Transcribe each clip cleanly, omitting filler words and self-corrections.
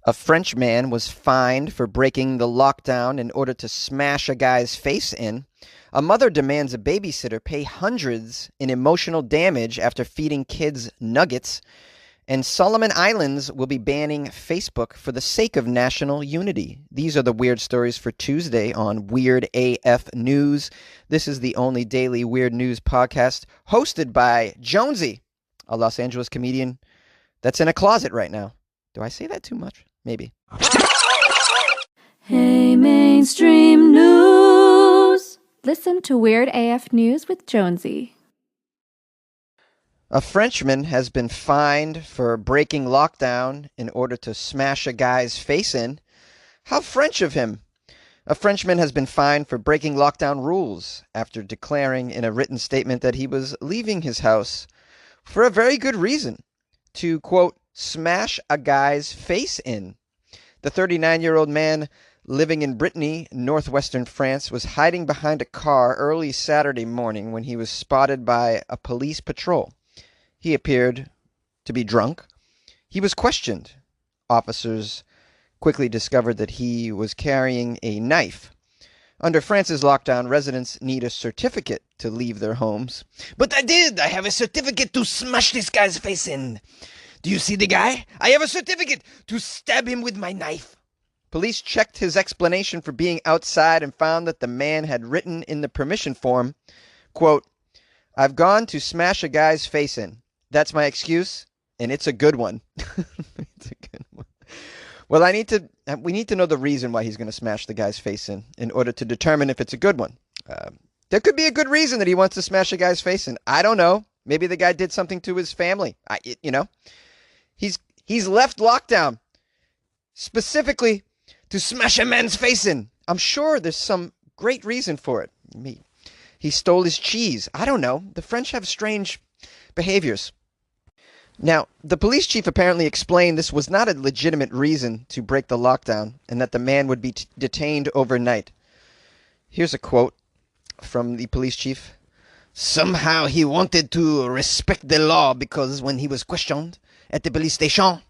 A French man was fined for breaking the lockdown in order to smash a guy's face in. A mother demands a babysitter pay hundreds in emotional damage after feeding kids nuggets. And Solomon Islands will be banning Facebook for the sake of national unity. These are the weird stories for Tuesday on Weird AF News. This is the only daily weird news podcast hosted by JONESY, a Los Angeles comedian that's in a closet right now. Do I say that too much? Maybe. Hey, mainstream news. Listen to Weird AF News with JONESY. A Frenchman has been fined for breaking lockdown in order to smash a guy's face in. How French of him. A Frenchman has been fined for breaking lockdown rules after declaring in a written statement that he was leaving his house for a very good reason, to, quote, smash a guy's face in. The 39-year-old man living in Brittany, northwestern France, was hiding behind a car early Saturday morning when he was spotted by a police patrol. He appeared to be drunk. He was questioned. Officers quickly discovered that he was carrying a knife. Under France's lockdown, residents need a certificate to leave their homes. But I did! I have a certificate to smash this guy's face in. Do you see the guy? I have a certificate to stab him with my knife. Police checked his explanation for being outside and found that the man had written in the permission form, quote, I've gone to smash a guy's face in. That's my excuse, and it's a good one. It's a good one. Well, we need to know the reason why he's going to smash the guy's face in order to determine if it's a good one. There could be a good reason that he wants to smash a guy's face in. I don't know. Maybe the guy did something to his family. He's left lockdown specifically to smash a man's face in. I'm sure there's some great reason for it. He stole his cheese. I don't know. The French have strange behaviors. Now, the police chief apparently explained this was not a legitimate reason to break the lockdown and that the man would be detained overnight. Here's a quote from the police chief. Somehow he wanted to respect the law because when he was questioned at the police station,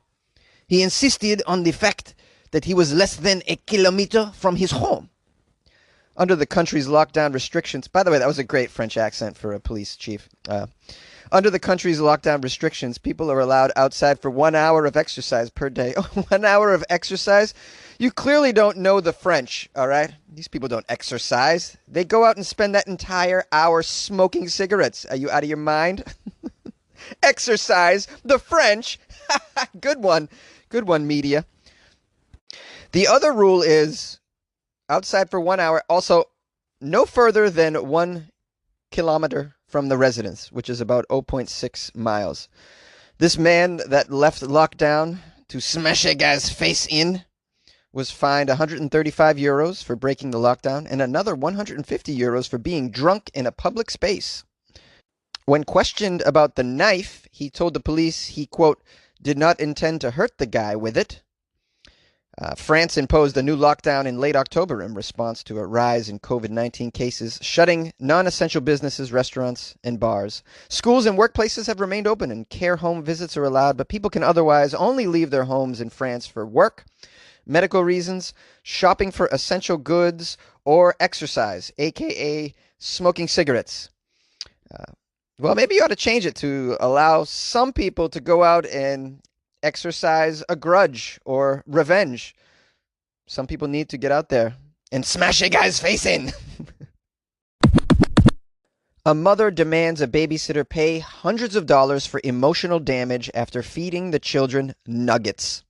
he insisted on the fact that he was less than a kilometer from his home. Under the country's lockdown restrictions, by the way, that was a great French accent for a police chief. Under the country's lockdown restrictions, people are allowed outside for 1 hour of exercise per day. 1 hour of exercise? You clearly don't know the French, all right? These people don't exercise. They go out and spend that entire hour smoking cigarettes. Are you out of your mind? Exercise. The French. Good one. Good one, media. The other rule is outside for 1 hour. Also, no further than 1 kilometer from the residence, which is about 0.6 miles. This man that left lockdown to smash a guy's face in was fined 135 euros for breaking the lockdown and another 150 euros for being drunk in a public space. When questioned about the knife, he told the police he, quote, did not intend to hurt the guy with it. France imposed a new lockdown in late October in response to a rise in COVID-19 cases, shutting non-essential businesses, restaurants, and bars. Schools and workplaces have remained open and care home visits are allowed, but people can otherwise only leave their homes in France for work, medical reasons, shopping for essential goods, or exercise, aka smoking cigarettes. Well, maybe you ought to change it to allow some people to go out and exercise a grudge or revenge. Some people need to get out there and smash a guy's face in. A mother demands a babysitter pay hundreds of dollars for emotional damage after feeding the children nuggets.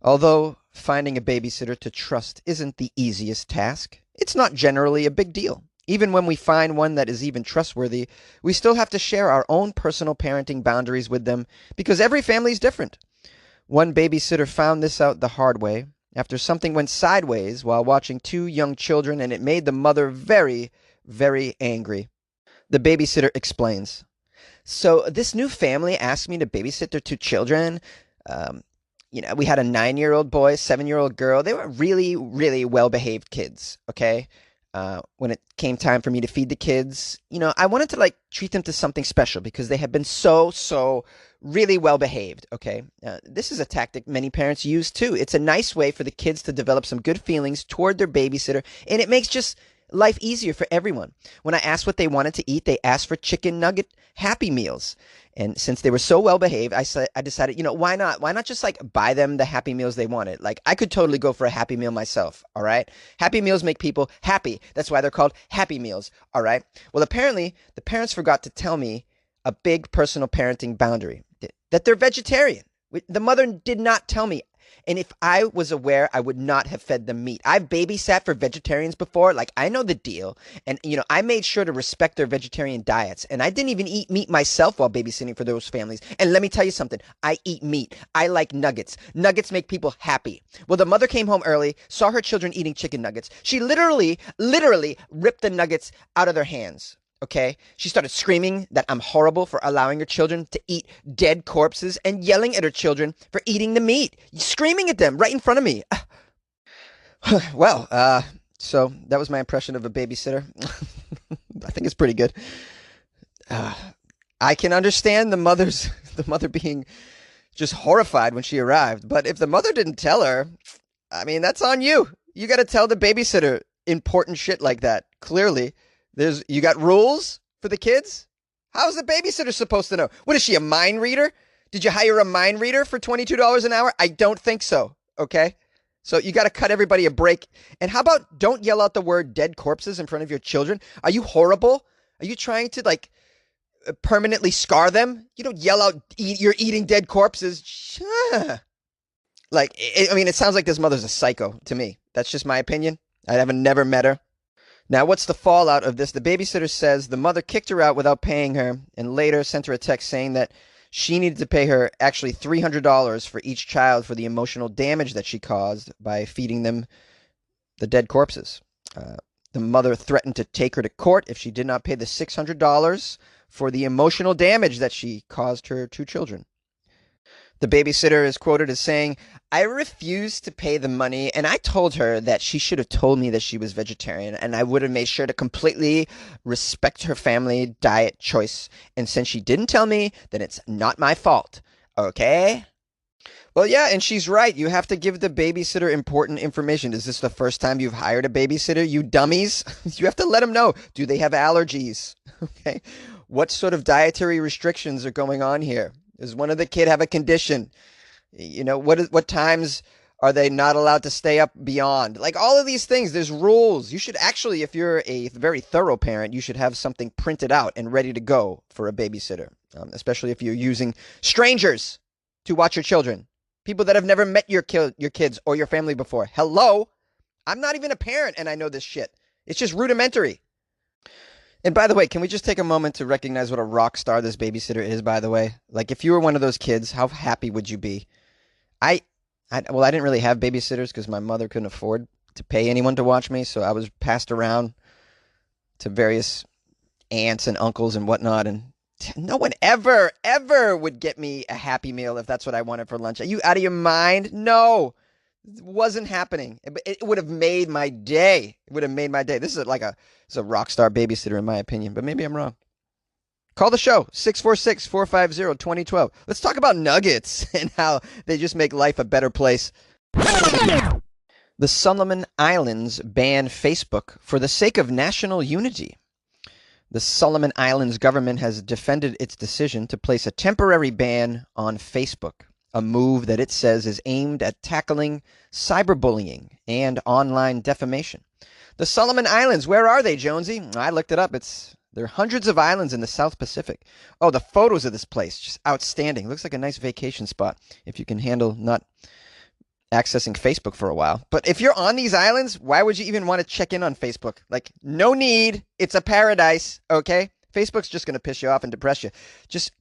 Although finding a babysitter to trust isn't the easiest task, it's not generally a big deal. Even when we find one that is even trustworthy, we still have to share our own personal parenting boundaries with them because every family is different. One babysitter found this out the hard way after something went sideways while watching 2 young children, and it made the mother very, very angry. The babysitter explains. So this new family asked me to babysit their 2 children. We had a 9-year-old boy, 7-year-old girl. They were really, really well-behaved kids, okay? When it came time for me to feed the kids, I wanted to treat them to something special because they had been so really well behaved, okay? This is a tactic many parents use too. It's a nice way for the kids to develop some good feelings toward their babysitter, and it makes just life easier for everyone. When I asked what they wanted to eat, they asked for chicken nugget Happy Meals. And since they were so well behaved, I decided, why not? Why not just like buy them the Happy Meals they wanted? Like I could totally go for a Happy Meal myself, all right? Happy Meals make people happy. That's why they're called Happy Meals, all right? Well, apparently the parents forgot to tell me a big personal parenting boundary, that they're vegetarian. The mother did not tell me. And if I was aware, I would not have fed them meat. I've babysat for vegetarians before. Like, I know the deal. And, I made sure to respect their vegetarian diets. And I didn't even eat meat myself while babysitting for those families. And let me tell you something. I eat meat. I like nuggets. Nuggets make people happy. Well, the mother came home early, saw her children eating chicken nuggets. She literally ripped the nuggets out of their hands. Okay? She started screaming that I'm horrible for allowing her children to eat dead corpses and yelling at her children for eating the meat. Screaming at them right in front of me. Well, so that was my impression of a babysitter. I think it's pretty good. I can understand the mother being just horrified when she arrived. But if the mother didn't tell her, I mean, that's on you. You got to tell the babysitter important shit like that. Clearly. You got rules for the kids? How's the babysitter supposed to know? What is she, a mind reader? Did you hire a mind reader for $22 an hour? I don't think so, okay? So you got to cut everybody a break. And how about don't yell out the word dead corpses in front of your children? Are you horrible? Are you trying to, like, permanently scar them? You don't yell out, you're eating dead corpses. Like, it sounds like this mother's a psycho to me. That's just my opinion. I haven't never met her. Now, what's the fallout of this? The babysitter says the mother kicked her out without paying her and later sent her a text saying that she needed to pay her actually $300 for each child for the emotional damage that she caused by feeding them the dead corpses. The mother threatened to take her to court if she did not pay the $600 for the emotional damage that she caused her two children. The babysitter is quoted as saying, I refused to pay the money, and I told her that she should have told me that she was vegetarian, and I would have made sure to completely respect her family diet choice. And since she didn't tell me, then it's not my fault. Okay? Well, yeah, and she's right. You have to give the babysitter important information. Is this the first time you've hired a babysitter, you dummies? You have to let them know. Do they have allergies? Okay? What sort of dietary restrictions are going on here? Does one of the kid have a condition? What times are they not allowed to stay up beyond? Like all of these things, there's rules. You should actually, if you're a very thorough parent, you should have something printed out and ready to go for a babysitter, especially if you're using strangers to watch your children, people that have never met your kids or your family before. Hello? I'm not even a parent and I know this shit. It's just rudimentary. And by the way, can we just take a moment to recognize what a rock star this babysitter is, by the way? Like, if you were one of those kids, how happy would you be? I didn't really have babysitters because my mother couldn't afford to pay anyone to watch me, so I was passed around to various aunts and uncles and whatnot, and no one ever would get me a Happy Meal if that's what I wanted for lunch. Are you out of your mind? No. It wasn't happening. It would have made my day. It would have made my day. This is a rock star babysitter in my opinion, but maybe I'm wrong. Call the show, 646-450-2012. Let's talk about nuggets and how they just make life a better place. The Solomon Islands ban Facebook for the sake of national unity. The Solomon Islands government has defended its decision to place a temporary ban on Facebook, a move that it says is aimed at tackling cyberbullying and online defamation. The Solomon Islands, where are they, Jonesy? I looked it up. There are hundreds of islands in the South Pacific. Oh, the photos of this place, just outstanding. Looks like a nice vacation spot if you can handle not accessing Facebook for a while. But if you're on these islands, why would you even want to check in on Facebook? Like, no need. It's a paradise, okay? Facebook's just going to piss you off and depress you. Just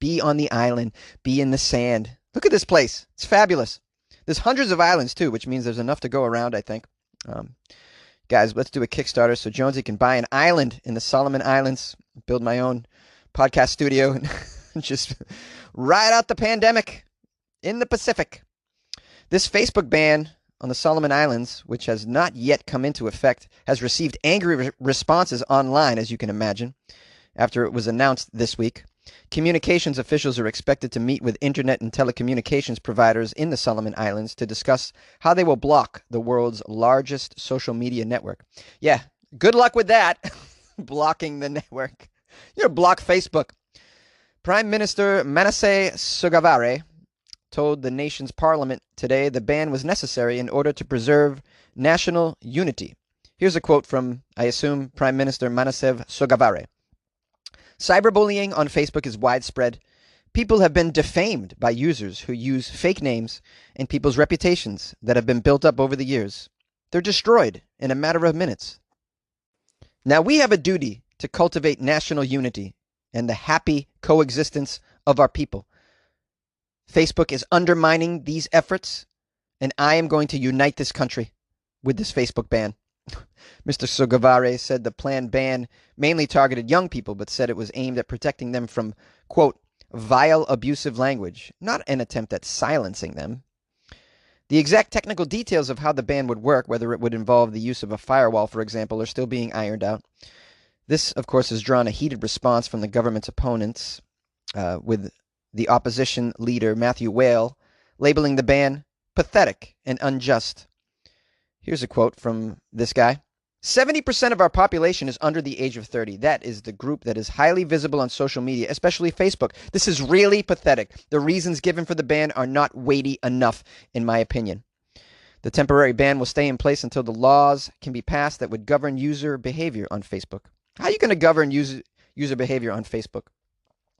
be on the island. Be in the sand. Look at this place. It's fabulous. There's hundreds of islands, too, which means there's enough to go around, I think. Guys, let's do a Kickstarter so Jonesy can buy an island in the Solomon Islands, build my own podcast studio, and just ride out the pandemic in the Pacific. This Facebook ban on the Solomon Islands, which has not yet come into effect, has received angry responses online, as you can imagine, after it was announced this week. Communications officials are expected to meet with internet and telecommunications providers in the Solomon Islands to discuss how they will block the world's largest social media network. Yeah, good luck with that. Blocking the network. You're gonna block Facebook. Prime Minister Manasseh Sogavare told the nation's parliament today the ban was necessary in order to preserve national unity. Here's a quote from, I assume, Prime Minister Manasseh Sogavare. Cyberbullying on Facebook is widespread. People have been defamed by users who use fake names and people's reputations that have been built up over the years. They're destroyed in a matter of minutes. Now we have a duty to cultivate national unity and the happy coexistence of our people. Facebook is undermining these efforts, and I am going to unite this country with this Facebook ban. Mr. Sogavare said the planned ban mainly targeted young people, but said it was aimed at protecting them from, quote, vile, abusive language, not an attempt at silencing them. The exact technical details of how the ban would work, whether it would involve the use of a firewall, for example, are still being ironed out. This, of course, has drawn a heated response from the government's opponents, with the opposition leader, Matthew Whale, labeling the ban pathetic and unjust. Here's a quote from this guy. 70% of our population is under the age of 30. That is the group that is highly visible on social media, especially Facebook. This is really pathetic. The reasons given for the ban are not weighty enough, in my opinion. The temporary ban will stay in place until the laws can be passed that would govern user behavior on Facebook. How are you going to govern user behavior on Facebook?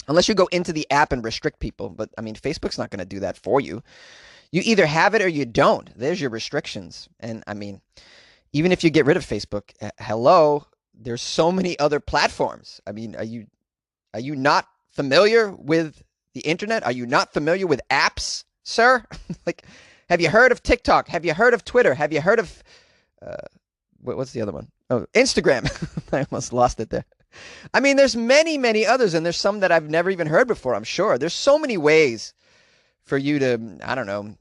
Unless you go into the app and restrict people. But, I mean, Facebook's not going to do that for you. You either have it or you don't. There's your restrictions. And, I mean, even if you get rid of Facebook, hello, there's so many other platforms. I mean, are you not familiar with the internet? Are you not familiar with apps, sir? Like, have you heard of TikTok? Have you heard of Twitter? Have you heard of, what's the other one? Oh, Instagram. I almost lost it there. I mean, there's many, many others, and there's some that I've never even heard before, I'm sure. There's so many ways for you to, I don't know,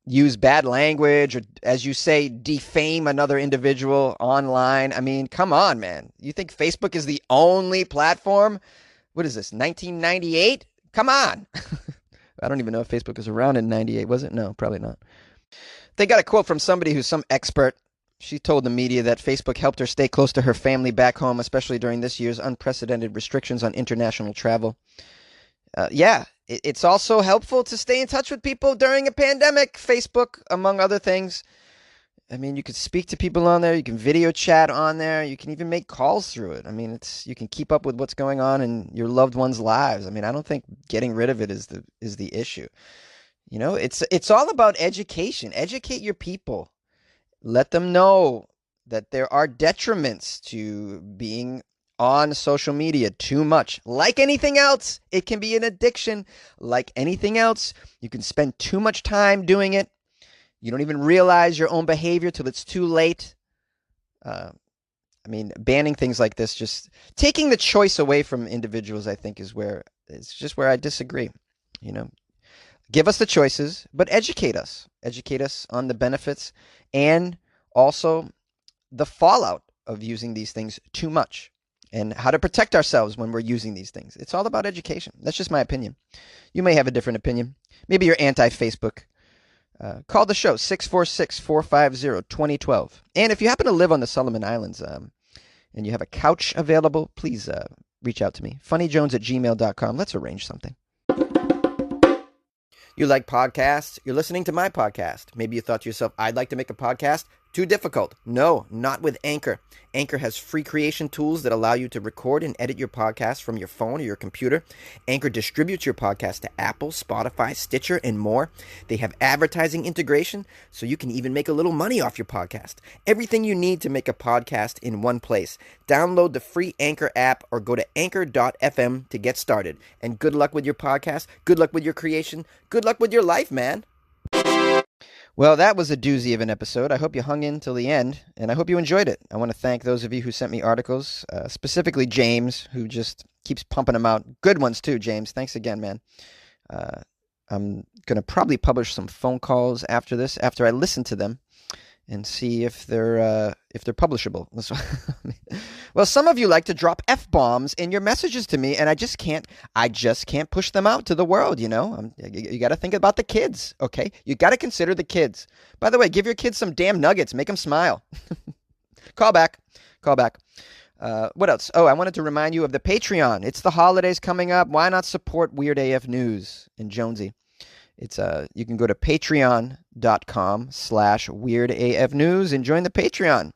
use bad language or, as you say, defame another individual online. I mean, come on, man. You think Facebook is the only platform? What is this, 1998? Come on. I don't even know if Facebook was around in 98, was it? No, probably not. They got a quote from somebody who's some expert. She told the media that Facebook helped her stay close to her family back home, especially during this year's unprecedented restrictions on international travel. It's also helpful to stay in touch with people during a pandemic. Facebook, among other things. I mean, you can speak to people on there. You can video chat on there. You can even make calls through it. I mean, you can keep up with what's going on in your loved ones' lives. I mean, I don't think getting rid of it is the issue. You know, it's all about education. Educate your people. Let them know that there are detriments to being on social media too much. Like anything else, it can be an addiction. Like anything else, you can spend too much time doing it. You don't even realize your own behavior till it's too late. I mean, banning things like this, just taking the choice away from individuals, I think, is where I disagree. You know, give us the choices, but educate us. Educate us on the benefits and also the fallout of using these things too much and how to protect ourselves when we're using these things. It's all about education. That's just my opinion. You may have a different opinion. Maybe you're anti-Facebook. Call the show, 646-450-2012. And if you happen to live on the Solomon Islands and you have a couch available, please reach out to me. funnyjones@gmail.com. Let's arrange something. You like podcasts? You're listening to my podcast. Maybe you thought to yourself, I'd like to make a podcast. Too difficult. No, not with Anchor. Anchor has free creation tools that allow you to record and edit your podcast from your phone or your computer. Anchor distributes your podcast to Apple, Spotify, Stitcher, and more. They have advertising integration, so you can even make a little money off your podcast. Everything you need to make a podcast in one place. Download the free Anchor app or go to anchor.fm to get started. And good luck with your podcast. Good luck with your creation. Good luck with your life, man. Well, that was a doozy of an episode. I hope you hung in till the end, and I hope you enjoyed it. I want to thank those of you who sent me articles, specifically James, who just keeps pumping them out. Good ones, too, James. Thanks again, man. I'm going to probably publish some phone calls after this, after I listen to them, and see if they're publishable. Well, some of you like to drop F-bombs in your messages to me, and I just can't push them out to the world, you know? You got to think about the kids, okay? You got to consider the kids. By the way, give your kids some damn nuggets. Make them smile. Call back. What else? Oh, I wanted to remind you of the Patreon. It's the holidays coming up. Why not support Weird AF News and Jonesy? It's you can go to patreon.com/weirdafnews and join the Patreon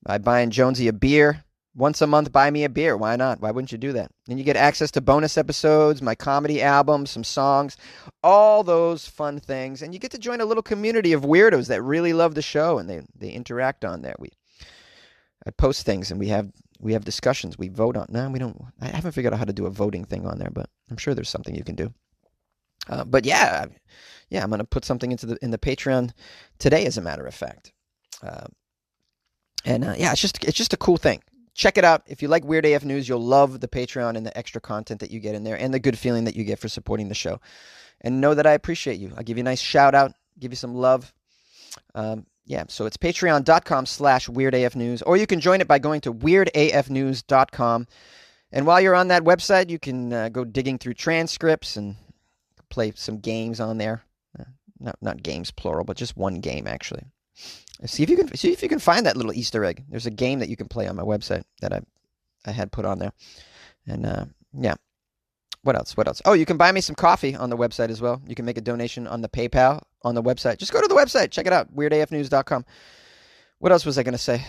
by buying Jonesy a beer. Once a month, buy me a beer. Why not? Why wouldn't you do that? Then you get access to bonus episodes, my comedy album, some songs, all those fun things. And you get to join a little community of weirdos that really love the show, and they interact on there. I post things, and we have discussions. We vote on. No, we don't. I haven't figured out how to do a voting thing on there, but I'm sure there's something you can do. But yeah, I'm gonna put something in the Patreon today, as a matter of fact. Yeah, it's just a cool thing. Check it out. If you like Weird AF News, you'll love the Patreon and the extra content that you get in there, and the good feeling that you get for supporting the show. And know that I appreciate you. I'll give you a nice shout out, give you some love. Yeah, so it's patreon.com/weirdafnews, or you can join it by going to weirdafnews.com. And while you're on that website, you can go digging through transcripts and play some games on there. Not games plural, but just one game actually. See if you can find that little Easter egg. There's a game that you can play on my website that I had put on there. And yeah. What else? Oh, you can buy me some coffee on the website as well. You can make a donation on the PayPal on the website. Just go to the website. Check it out. weirdafnews.com. What else was I going to say?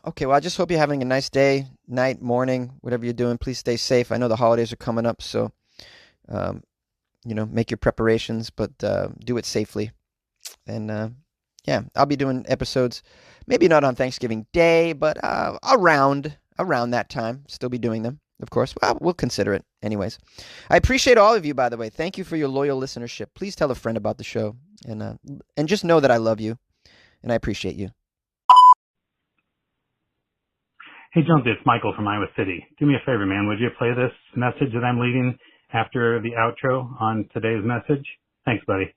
Okay, well, I just hope you're having a nice day, night, morning, whatever you're doing. Please stay safe. I know the holidays are coming up, so, make your preparations, but do it safely. And, yeah, I'll be doing episodes, maybe not on Thanksgiving Day, but around that time. Still be doing them, of course. Well, we'll consider it anyways. I appreciate all of you, by the way. Thank you for your loyal listenership. Please tell a friend about the show, and just know that I love you, and I appreciate you. Hey, Jonesy, it's Michael from Iowa City. Do me a favor, man. Would you play this message that I'm leaving after the outro on today's message? Thanks, buddy.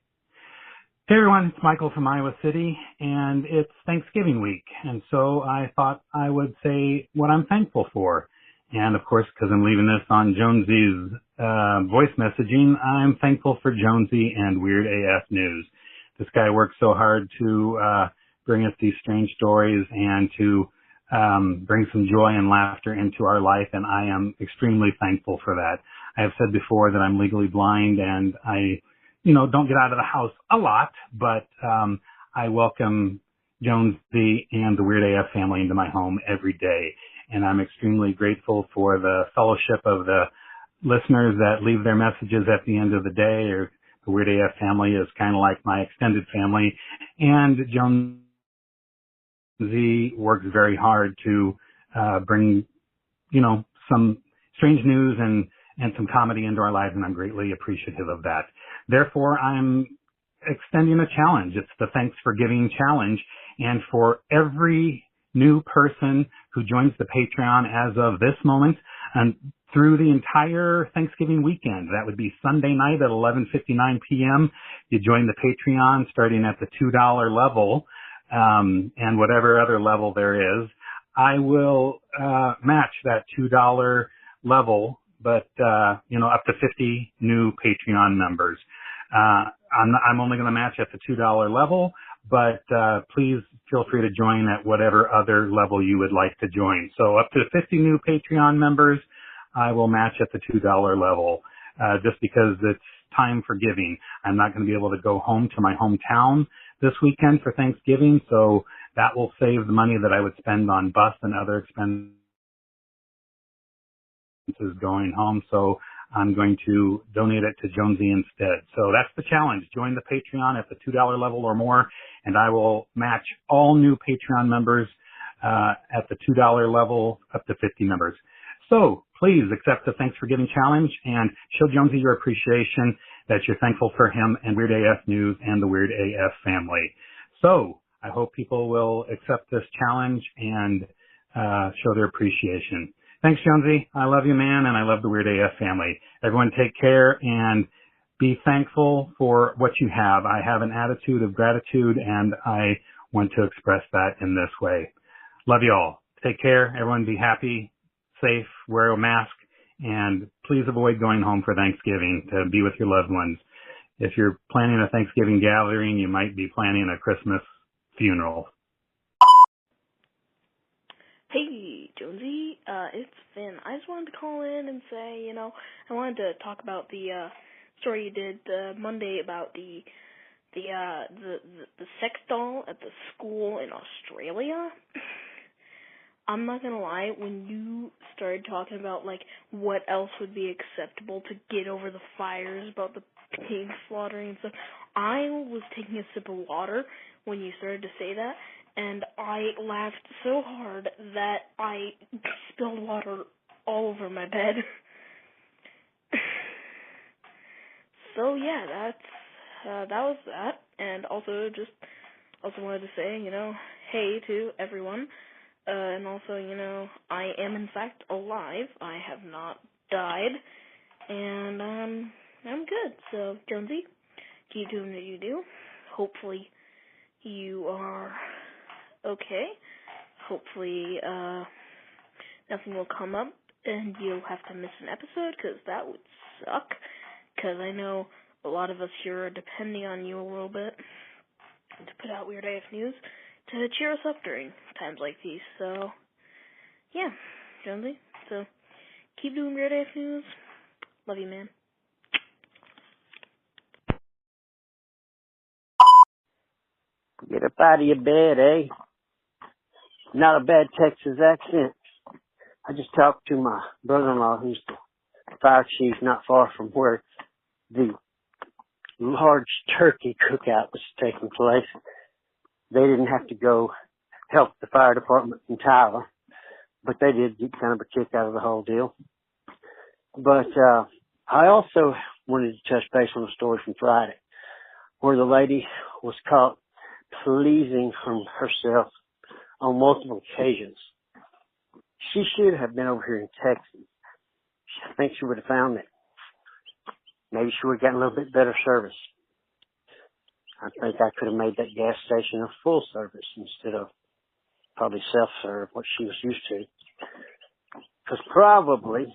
Hey, everyone. It's Michael from Iowa City, and it's Thanksgiving week. And so I thought I would say what I'm thankful for. And, of course, because I'm leaving this on Jonesy's voice messaging, I'm thankful for Jonesy and Weird AF News. This guy works so hard to bring us these strange stories and to bring some joy and laughter into our life, and I am extremely thankful for that. I have said before that I'm legally blind, and I, don't get out of the house a lot, but I welcome Jonesy and the Weird AF family into my home every day, and I'm extremely grateful for the fellowship of the listeners that leave their messages at the end of the day. Or the Weird AF family is kind of like my extended family, and Jonesy works very hard to bring, some strange news and some comedy into our lives, and I'm greatly appreciative of that. Therefore, I'm extending a challenge. It's the Thanks for Giving challenge, and for every new person who joins the Patreon as of this moment and through the entire Thanksgiving weekend, that would be Sunday night at 11:59 p.m., you join the Patreon starting at the $2 level, and whatever other level there is, I will match that $2 level, but up to 50 new Patreon members. I'm only going to match at the $2 level, but please feel free to join at whatever other level you would like to join. So up to 50 new Patreon members, I will match at the $2 level, just because it's time for giving. I'm not going to be able to go home to my hometown this weekend for Thanksgiving, so that will save the money that I would spend on bus and other expenses going home. So I'm going to donate it to Jonesy instead. So that's the challenge. Join the Patreon at the $2 level or more, and I will match all new Patreon members at the $2 level up to 50 members. So please accept the Thanks for Giving challenge and show Jonesy your appreciation, that you're thankful for him and Weird AF News and the Weird AF family. So I hope people will accept this challenge and show their appreciation. Thanks, Jonesy. I love you, man, and I love the Weird AF family. Everyone take care and be thankful for what you have. I have an attitude of gratitude, and I want to express that in this way. Love you all. Take care. Everyone be happy, safe, wear a mask, and please avoid going home for Thanksgiving to be with your loved ones. If you're planning a Thanksgiving gathering, you might be planning a Christmas funeral. Hey, Jonesy, it's Finn. I just wanted to call in and say, I wanted to talk about the story you did Monday about the sex doll at the school in Australia. I'm not gonna lie, when you started talking about like what else would be acceptable to get over the fires about the pig slaughtering and stuff, I was taking a sip of water when you started to say that, and I laughed so hard that I spilled water all over my bed. So yeah, that was that. And also wanted to say, hey to everyone. And also, I am in fact alive. I have not died. And I'm good. So, Jonesy, keep doing what you do. Hopefully you are okay. Hopefully nothing will come up and you'll have to miss an episode, because that would suck. Because I know a lot of us here are depending on you a little bit to put out Weird AF News to cheer us up during times like these. So, yeah, Jonesy. So, keep doing Weird AF News. Love you, man. Get up out of your bed, eh? Not a bad Texas accent. I just talked to my brother-in-law, who's the fire chief not far from where the large turkey cookout was taking place. They didn't have to go help the fire department in Tyler, but they did get kind of a kick out of the whole deal. But I also wanted to touch base on a story from Friday, where the lady was caught pleasing herself on multiple occasions. She should have been over here in Texas. I think she would have found it. Maybe she would have gotten a little bit better service. I think I could have made that gas station a full service instead of probably self-serve, what she was used to. Because probably,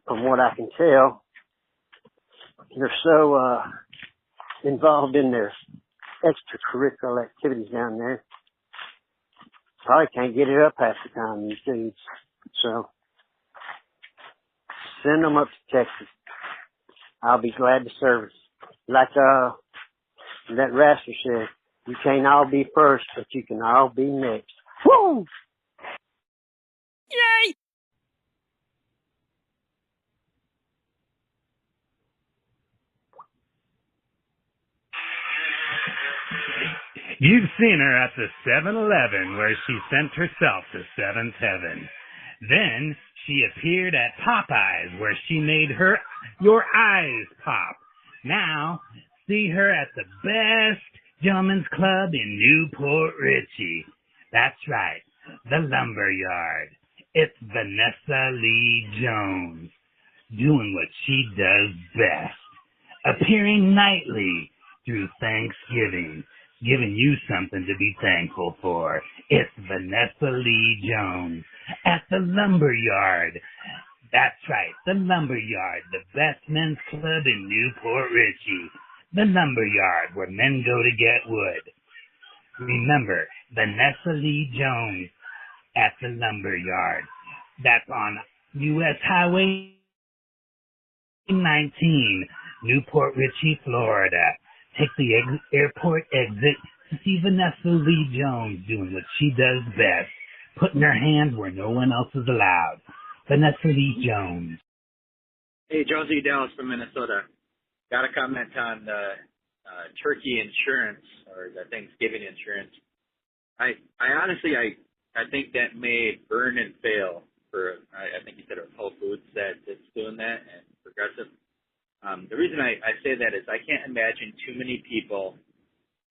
from what I can tell, they're so involved in their extracurricular activities down there. Probably can't get it up half the time, these dudes. So, send them up to Texas. I'll be glad to service. Like that wrestler said, you can't all be first, but you can all be next. Woo! Yay! You've seen her at the 7-Eleven where she sent herself to Seventh Heaven. Then she appeared at Popeyes where she made your eyes pop. Now, see her at the best gentlemen's club in Newport Richey. That's right, the Lumberyard. It's Vanessa Lee Jones, doing what she does best, appearing nightly through Thanksgiving, giving you something to be thankful for. It's Vanessa Lee Jones at the Lumberyard. That's right, the Lumberyard, the best men's club in Newport Richey. The Lumberyard, where men go to get wood. Remember, Vanessa Lee Jones at the Lumberyard. That's on U.S. Highway 19, Newport Richey, Florida. Take the airport exit to see Vanessa Lee Jones doing what she does best, putting her hand where no one else is allowed. Vanessa Lee Jones. Hey, Jonesy Dallas from Minnesota. Got a comment on the turkey insurance or the Thanksgiving insurance. I honestly think that may burn and fail for, I think you said it was Whole Foods that's doing that, and Progressive. The reason I say that is I can't imagine too many people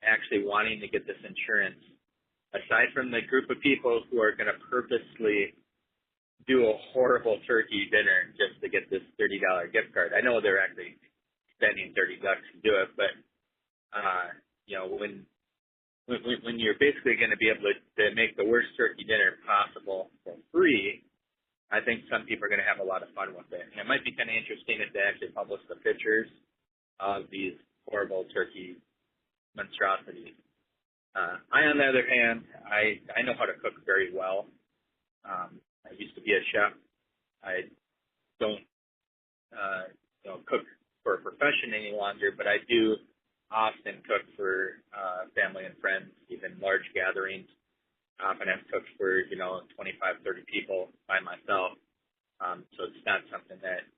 actually wanting to get this insurance, aside from the group of people who are going to purposely do a horrible turkey dinner just to get this $30 gift card. I know they're actually spending $30 to do it, but when when you're basically going to be able to make the worst turkey dinner possible for free, I think some people are going to have a lot of fun with it. And it might be kind of interesting if they actually publish the pictures of these horrible turkey monstrosities. I, on the other hand, I know how to cook very well. I used to be a chef. I don't cook for a profession any longer, but I do often cook for family and friends, even large gatherings. Often I've cooked for 25, 30 people by myself. So it's not something that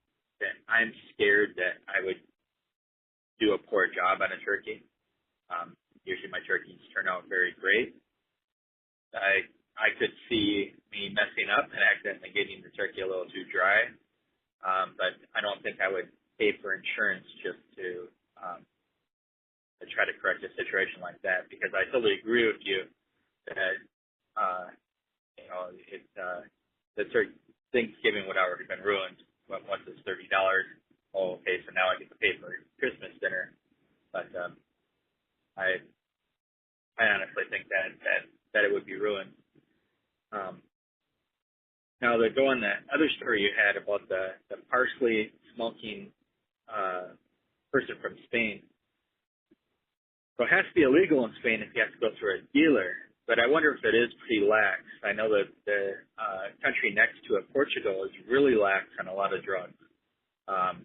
I'm scared that I would do a poor job on a turkey. Usually my turkeys turn out very great. I could see me messing up and accidentally getting the turkey a little too dry, but I don't think I would pay for insurance just to try to correct a situation like that, because I totally agree with you that the Thanksgiving would already been ruined. Once it's $30, oh, okay, so now I get to pay for Christmas dinner. But I honestly think that it would be ruined. Now, to go on that other story you had about the parsley smoking person from Spain. So it has to be illegal in Spain if you have to go through a dealer, but I wonder if it is pretty lax. I know that the country next to it, Portugal, is really lax on a lot of drugs. I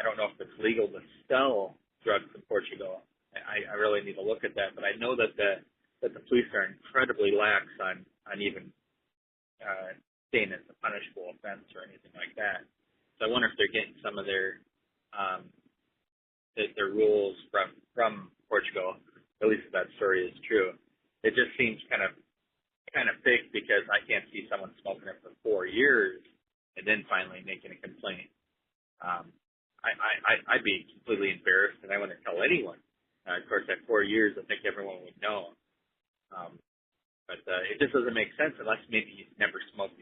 don't know if it's legal to sell drugs in Portugal. I really need to look at that, but I know that the police are incredibly lax on even saying it's a punishable offense or anything like that. So I wonder if they're getting some of their rules from Portugal, at least if that story is true. It just seems kind of fake, because I can't see someone smoking it for 4 years and then finally making a complaint. I'd be completely embarrassed, and I wouldn't tell anyone. Of course, at 4 years, I think everyone would know. But it just doesn't make sense unless maybe you've never smoked